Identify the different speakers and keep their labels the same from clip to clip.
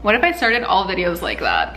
Speaker 1: What if I started all videos like that?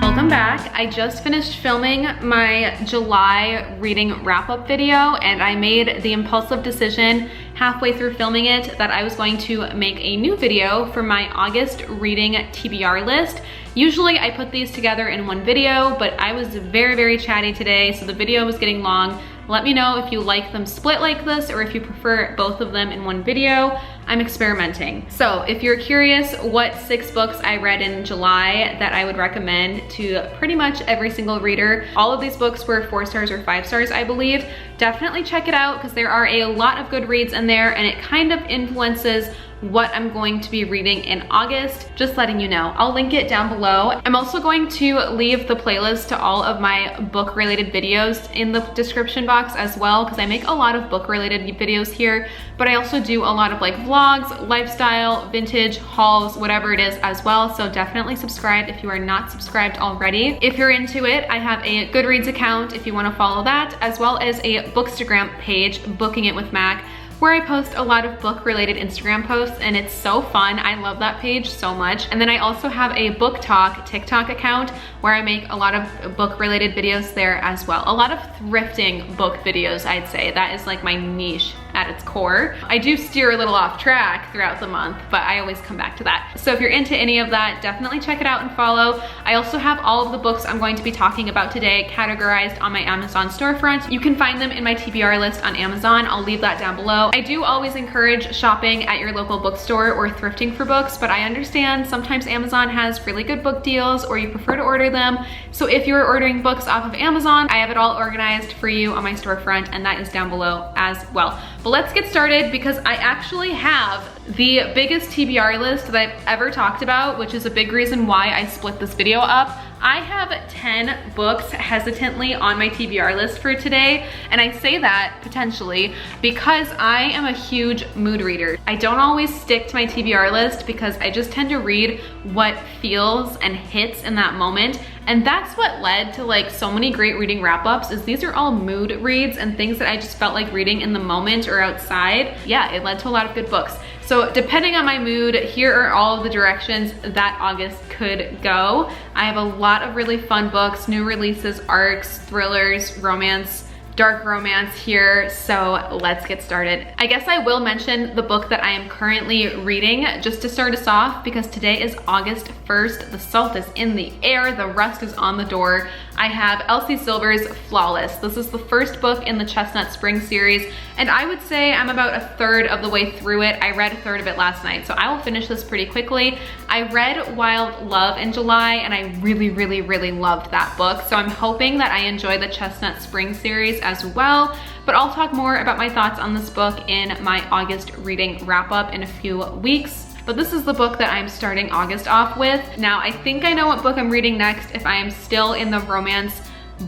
Speaker 1: Welcome back. I just finished filming my July reading wrap-up video, and I made the impulsive decision halfway through filming it that I was going to make a new video for my August reading TBR list. Usually I put these together in one video, but I was very chatty today, so the video was getting long. Let me know if you like them split like this or if you prefer both of them in one video. I'm experimenting. So if you're curious what 6 books I read in July that I would recommend to pretty much every single reader, all of these books were 4 stars or 5 stars, I believe. Definitely check it out because there are a lot of good reads in there, and it kind of influences what I'm going to be reading in August. Just letting you know. I'll link it down below. I'm also going to leave the playlist to all of my book related videos in the description box as well, because I make a lot of book related videos here, but I also do a lot of like vlogs, lifestyle, vintage, hauls, whatever it is as well. So definitely subscribe if you are not subscribed already. If you're into it, I have a Goodreads account if you want to follow that, as well as a Bookstagram page, Booking It with Mac, where I post a lot of book related Instagram posts, and it's so fun. I love that page so much. And then I also have a Book Talk TikTok account where I make a lot of book related videos there as well. A lot of thrifting book videos, I'd say. That is like my niche at its core. I do steer a little off track throughout the month, but I always come back to that. So if you're into any of that, definitely check it out and follow. I also have all of the books I'm going to be talking about today categorized on my Amazon storefront. You can find them in my TBR list on Amazon. I'll leave that down below. I do always encourage shopping at your local bookstore or thrifting for books, but I understand sometimes Amazon has really good book deals or you prefer to order them. So if you're ordering books off of Amazon, I have it all organized for you on my storefront, and that is down below as well. But let's get started because I actually have the biggest TBR list that I've ever talked about, which is a big reason why I split this video up. I have 10 books hesitantly on my TBR list for today, and I say that potentially because I am a huge mood reader. I don't always stick to my TBR list because I just tend to read what feels and hits in that moment, and that's what led to like so many great reading wrap-ups. Is these are all mood reads and things that I just felt like reading in the moment or outside. Yeah, it led to a lot of good books. So depending on my mood, here are all of the directions that August could go. I have a lot of really fun books, new releases, arcs, thrillers, romance, dark romance here, so let's get started. I guess I will mention the book that I am currently reading just to start us off, because today is August 1st. The salt is in the air, the rust is on the door. I have Elsie Silver's Flawless. This is the first book in the Chestnut Spring series, and I would say I'm about a third of the way through it. I read a third of it last night, so I will finish this pretty quickly. I read Wild Love in July, and I really loved that book, so I'm hoping that I enjoy the Chestnut Spring series as well, but I'll talk more about my thoughts on this book in my August reading wrap-up in a few weeks. But this is the book that I'm starting August off with. Now, I think I know what book I'm reading next if I am still in the romance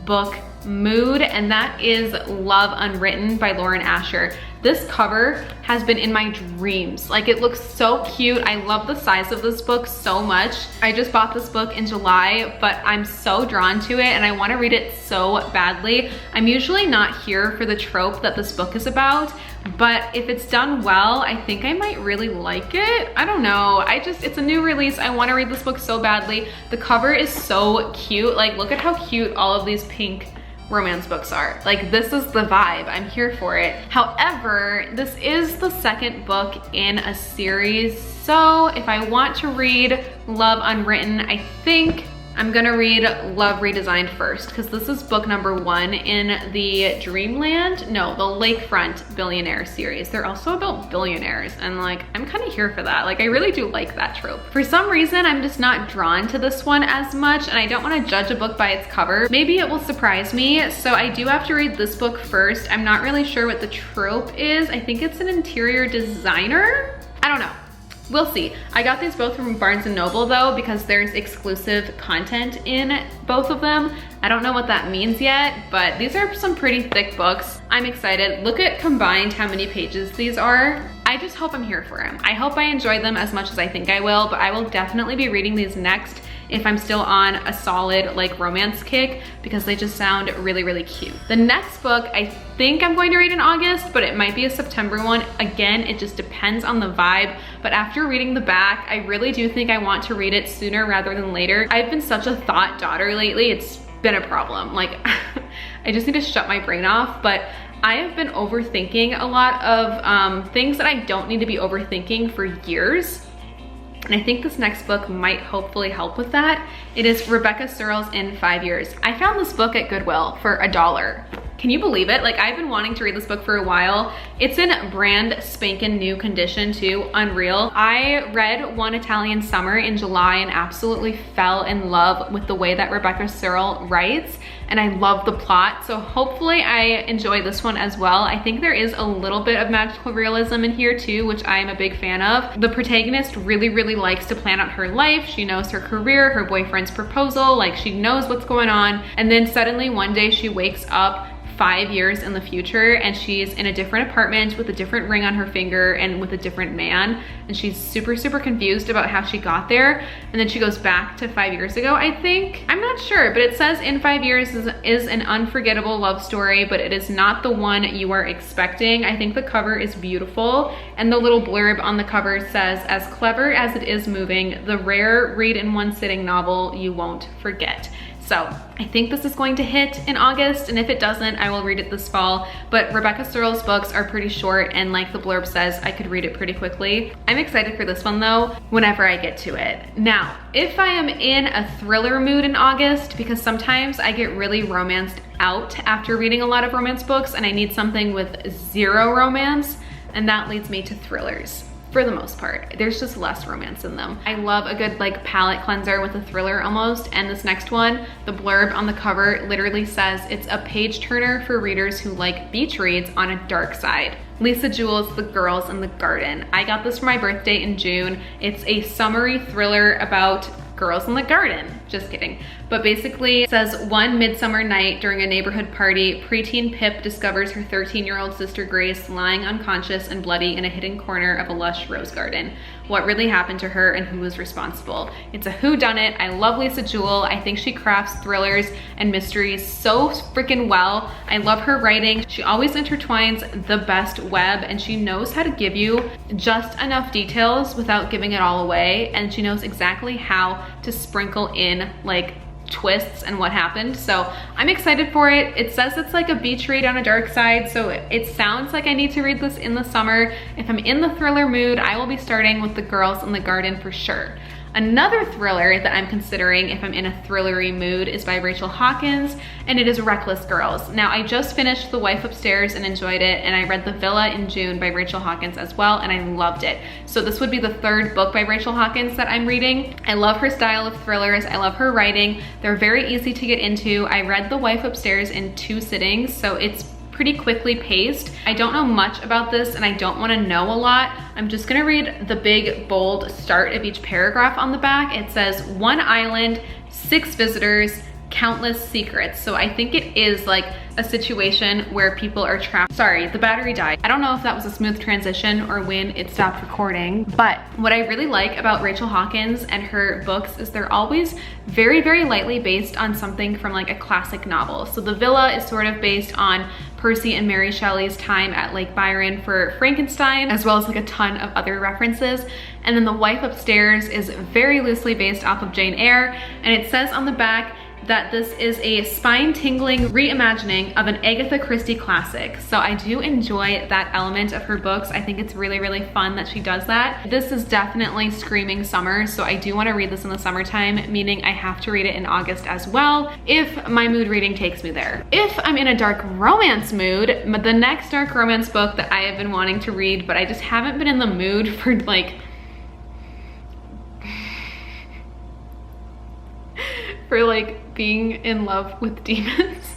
Speaker 1: book mood, and that is Love Unwritten by Lauren Asher. This cover has been in my dreams. Like, it looks so cute. I love the size of this book so much. I just bought this book in July, but I'm so drawn to it and I want to read it so badly. I'm usually not here for the trope that this book is about, but if it's done well, I think I might really like it. I don't know. It's a new release. I want to read this book so badly. The cover is so cute. Like, look at how cute all of these pink romance books are. Like, this is the vibe. I'm here for it. However, this is the second book in a series, so if I want to read Love Unwritten, I think I'm gonna read Love Redesigned first, because this is book number 1 in the Dreamland, no, the Lakefront Billionaire series. They're also about billionaires, and like, I'm kind of here for that. Like, I really do like that trope. For some reason, I'm just not drawn to this one as much, and I don't want to judge a book by its cover. Maybe it will surprise me, so I do have to read this book first. I'm not really sure what the trope is. I think it's an interior designer? I don't know. We'll see. I got these both from Barnes & Noble though, because there's exclusive content in both of them. I don't know what that means yet, but these are some pretty thick books. I'm excited. Look at combined how many pages these are. I just hope I'm here for them. I hope I enjoy them as much as I think I will, but I will definitely be reading these next if I'm still on a solid like romance kick, because they just sound really, really cute. The next book I think I'm going to read in August, but it might be a September one. Again, it just depends on the vibe. But after reading the back, I really do think I want to read it sooner rather than later. I've been such a thought daughter lately. It's been a problem. Like, I just need to shut my brain off. But I have been overthinking a lot of things that I don't need to be overthinking for years. And I think this next book might hopefully help with that. It is Rebecca Searle's In 5 Years. I found this book at Goodwill for $1. Can you believe it? Like, I've been wanting to read this book for a while. It's in brand spanking new condition too, unreal. I read One Italian Summer in July and absolutely fell in love with the way that Rebecca Searle writes, and I love the plot. So hopefully I enjoy this one as well. I think there is a little bit of magical realism in here too, which I am a big fan of. The protagonist really, really likes to plan out her life. She knows her career, her boyfriend's proposal, like she knows what's going on. And then suddenly one day she wakes up 5 years in the future and she's in a different apartment with a different ring on her finger and with a different man, and she's super, super confused about how she got there. And then she goes back to 5 years ago, I think. I'm not sure, but it says In 5 Years is an unforgettable love story, but it is not the one you are expecting. I think the cover is beautiful, and the little blurb on the cover says, as clever as it is moving, the rare read in one sitting novel you won't forget. So I think this is going to hit in August, and if it doesn't, I will read it this fall. But Rebecca Searle's books are pretty short, and like the blurb says, I could read it pretty quickly. I'm excited for this one though, whenever I get to it. Now, if I am in a thriller mood in August, because sometimes I get really romanced out after reading a lot of romance books and I need something with zero romance, and that leads me to thrillers. For the most part, there's just less romance in them. I love a good like palette cleanser with a thriller almost, and this next one, the blurb on the cover literally says it's a page turner for readers who like beach reads on a dark side. Lisa Jewell's The Girls in the Garden. I got this for my birthday in June. It's a summery thriller about girls in the garden. Just kidding. But basically it says, one midsummer night during a neighborhood party, preteen Pip discovers her 13-year-old sister Grace lying unconscious and bloody in a hidden corner of a lush rose garden. What really happened to her and who was responsible? It's a whodunit. I love Lisa Jewell. I think she crafts thrillers and mysteries so freaking well. I love her writing. She always intertwines the best web, and she knows how to give you just enough details without giving it all away, and she knows exactly how to sprinkle in like twists and what happened. So I'm excited for it. It says it's like a beach read on a dark side, so it sounds like I need to read this in the summer. If I'm in the thriller mood, I will be starting with The Girls in the Garden for sure. Another thriller that I'm considering if I'm in a thrillery mood is by Rachel Hawkins, and it is Reckless Girls. Now, I just finished The Wife Upstairs and enjoyed it, and I read The Villa in June by Rachel Hawkins as well, and I loved it. So this would be the third book by Rachel Hawkins that I'm reading. I love her style of thrillers. I love her writing. They're very easy to get into. I read The Wife Upstairs in 2 sittings, so it's pretty quickly paced. I don't know much about this and I don't want to know a lot. I'm just gonna read the big bold start of each paragraph on the back. It says, one island, 6 visitors, countless secrets. So I think it is like a situation where people are trapped. Sorry, the battery died. I don't know if that was a smooth transition or when it stopped recording, but what I really like about Rachel Hawkins and her books is they're always very, very lightly based on something from like a classic novel. So The Villa is sort of based on Percy and Mary Shelley's time at Lake Byron for Frankenstein, as well as like a ton of other references. And then The Wife Upstairs is very loosely based off of Jane Eyre, and it says on the back that this is a spine-tingling reimagining of an Agatha Christie classic. So I do enjoy that element of her books. I think it's really, really fun that she does that. This is definitely screaming summer, so I do want to read this in the summertime, meaning I have to read it in August as well, if my mood reading takes me there. If I'm in a dark romance mood, the next dark romance book that I have been wanting to read, but I just haven't been in the mood for like, being in love with demons.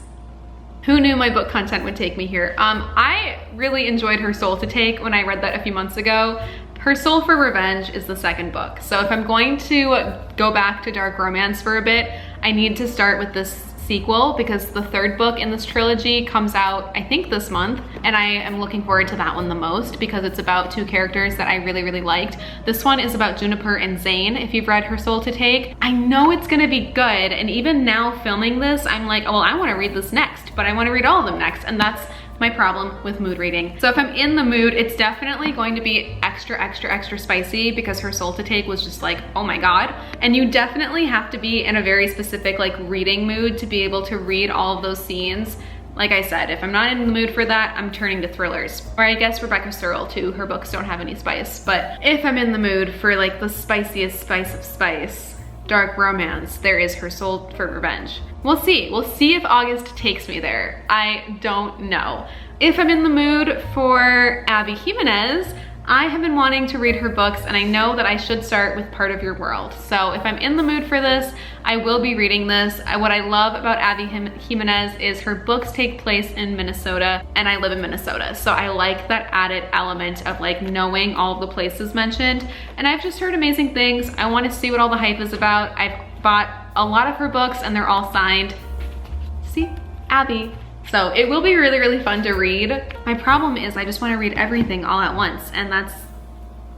Speaker 1: Who knew my book content would take me here? I really enjoyed Her Soul to Take when I read that a few months ago. Her Soul for Revenge is the second book. So if I'm going to go back to dark romance for a bit, I need to start with this sequel because the third book in this trilogy comes out, I think, this month, and I am looking forward to that one the most because it's about two characters that I really, really liked. This one is about Juniper and Zane, if you've read Her Soul to Take. I know it's gonna be good, and even now filming this, I'm like, oh, well, I wanna read this next, but I wanna read all of them next, and that's my problem with mood reading. So if I'm in the mood, it's definitely going to be extra, extra, extra spicy because Her Soul to Take was just like, oh my God. And you definitely have to be in a very specific like reading mood to be able to read all of those scenes. Like I said, if I'm not in the mood for that, I'm turning to thrillers. Or I guess Rebecca Searle too, her books don't have any spice. But if I'm in the mood for like the spiciest spice of spice, dark romance, there is Her Soul for Revenge. We'll see if August takes me there. I don't know. If I'm in the mood for Abby Jimenez, I have been wanting to read her books, and I know that I should start with Part of Your World. So if I'm in the mood for this, I will be reading this. What I love about Abby Jimenez is her books take place in Minnesota, and I live in Minnesota. So I like that added element of like knowing all of the places mentioned. And I've just heard amazing things. I want to see what all the hype is about. I've bought a lot of her books and they're all signed. See, Abby. So it will be really, really fun to read. My problem is I just want to read everything all at once, and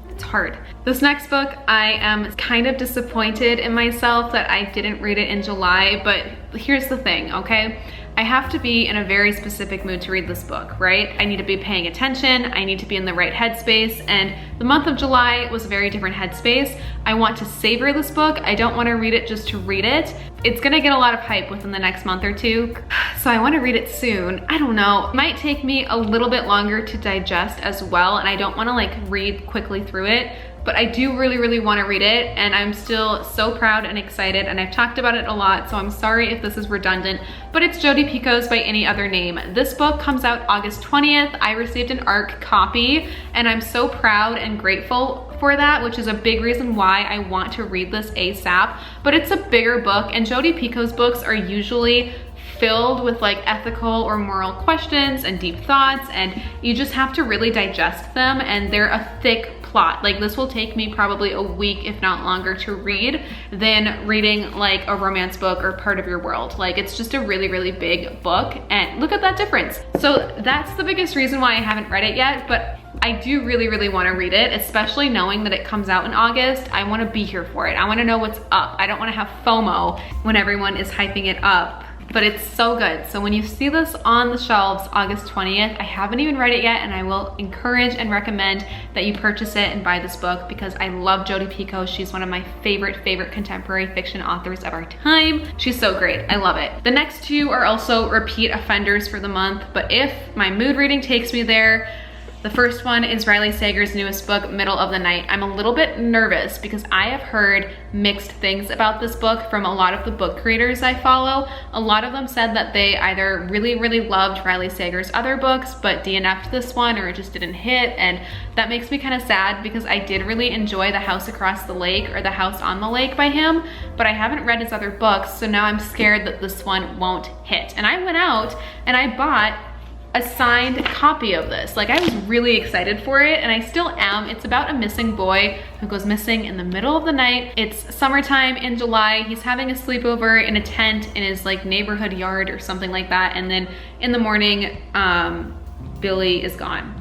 Speaker 1: it's hard. This next book, I am kind of disappointed in myself that I didn't read it in July, but here's the thing, okay? I have to be in a very specific mood to read this book, right? I need to be paying attention, I need to be in the right headspace, and the month of July was a very different headspace. I want to savor this book. I don't want to read it just to read it. It's gonna get a lot of hype within the next month or two, so I want to read it soon. I don't know. It might take me a little bit longer to digest as well, and I don't want to like read quickly through it. But I do really, really want to read it, and I'm still so proud and excited, and I've talked about it a lot, so I'm sorry if this is redundant, but it's Jodi Picoult's By Any Other Name. This book comes out August 20th. I received an ARC copy, and I'm so proud and grateful for that, which is a big reason why I want to read this ASAP. But it's a bigger book, and Jodi Picoult's books are usually filled with like ethical or moral questions and deep thoughts, and you just have to really digest them, and they're a thick plot. Like this will take me probably a week, if not longer, to read than reading like a romance book or Part of Your World. Like it's just a really, really big book, and look at that difference. So that's the biggest reason why I haven't read it yet, but I do really, really want to read it, especially knowing that it comes out in August. I want to be here for it. I want to know what's up. I don't want to have FOMO when everyone is hyping it up. But it's so good. So when you see this on the shelves August 20th, I haven't even read it yet, and I will encourage and recommend that you purchase it and buy this book because I love Jodi Picoult. She's one of my favorite contemporary fiction authors of our time. She's so great. I love it. The next two are also repeat offenders for the month, but if my mood reading takes me there, the first one is Riley Sager's newest book, Middle of the Night. I'm a little bit nervous because I have heard mixed things about this book from a lot of the book creators I follow. A lot of them said that they either really, really loved Riley Sager's other books but DNF'd this one, or it just didn't hit, and that makes me kind of sad because I did really enjoy The House Across the Lake or The House on the Lake by him, but I haven't read his other books, so now I'm scared that this one won't hit. And I went out and I bought a signed copy of this. Like I was really excited for it, and I still am. It's about a missing boy who goes missing in the middle of the night. It's summertime in July. He's having a sleepover in a tent in his like neighborhood yard or something like that, and then in the morning Billy is gone.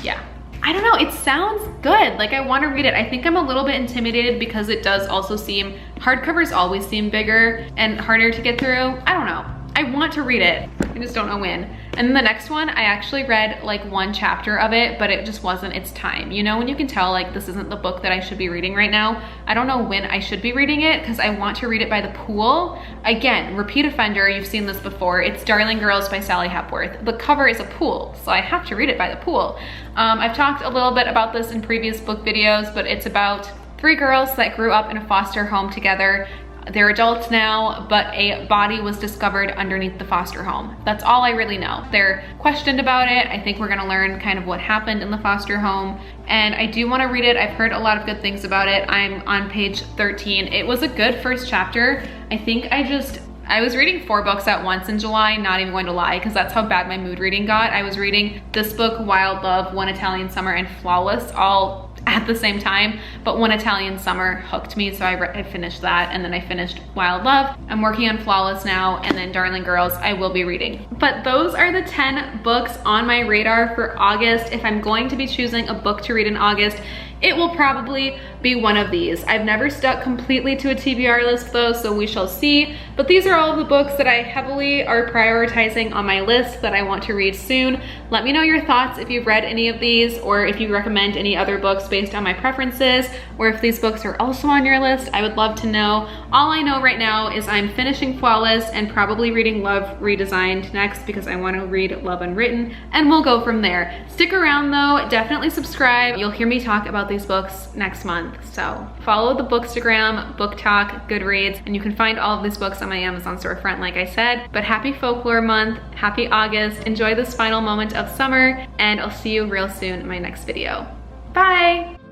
Speaker 1: Yeah, I don't know, it sounds good. Like I want to read it. I think I'm a little bit intimidated because it does also seem, hardcovers always seem bigger and harder to get through. I don't know. I want to read it. I just don't know when. And then the next one, I actually read like one chapter of it, but it just wasn't its time. You know, when you can tell like this isn't the book that I should be reading right now. I don't know when I should be reading it because I want to read it by the pool. Again, repeat offender, you've seen this before. It's Darling Girls by Sally Hepworth. The cover is a pool, so I have to read it by the pool. I've talked a little bit about this in previous book videos, but it's about 3 girls that grew up in a foster home together. They're adults now, but a body was discovered underneath the foster home. That's all I really know. They're questioned about it. I think we're gonna learn kind of what happened in the foster home, and I do wanna read it. I've heard a lot of good things about it. I'm on page 13. It was a good first chapter. I think I was reading 4 books at once in July, not even going to lie, because that's how bad my mood reading got. I was reading this book, Wild Love, One Italian Summer, and Flawless all at the same time, but One Italian Summer hooked me, so I finished that, and then I finished Wild Love. I'm working on Flawless now, and then Darling Girls I will be reading. But those are the 10 books on my radar for August. If I'm going to be choosing a book to read in August, it will probably be one of these. I've never stuck completely to a TBR list though, so we shall see. But these are all of the books that I heavily are prioritizing on my list that I want to read soon. Let me know your thoughts if you've read any of these, or if you recommend any other books based on my preferences, or if these books are also on your list. I would love to know. All I know right now is I'm finishing Flawless and probably reading Love Redesigned next, because I want to read Love Unwritten, and we'll go from there. Stick around though, definitely subscribe. You'll hear me talk about these books next month. So follow the Bookstagram, Book Talk, Goodreads, and you can find all of these books on my Amazon storefront like I said. But happy folklore month, happy August, enjoy this final moment of summer, and I'll see you real soon in my next video. Bye!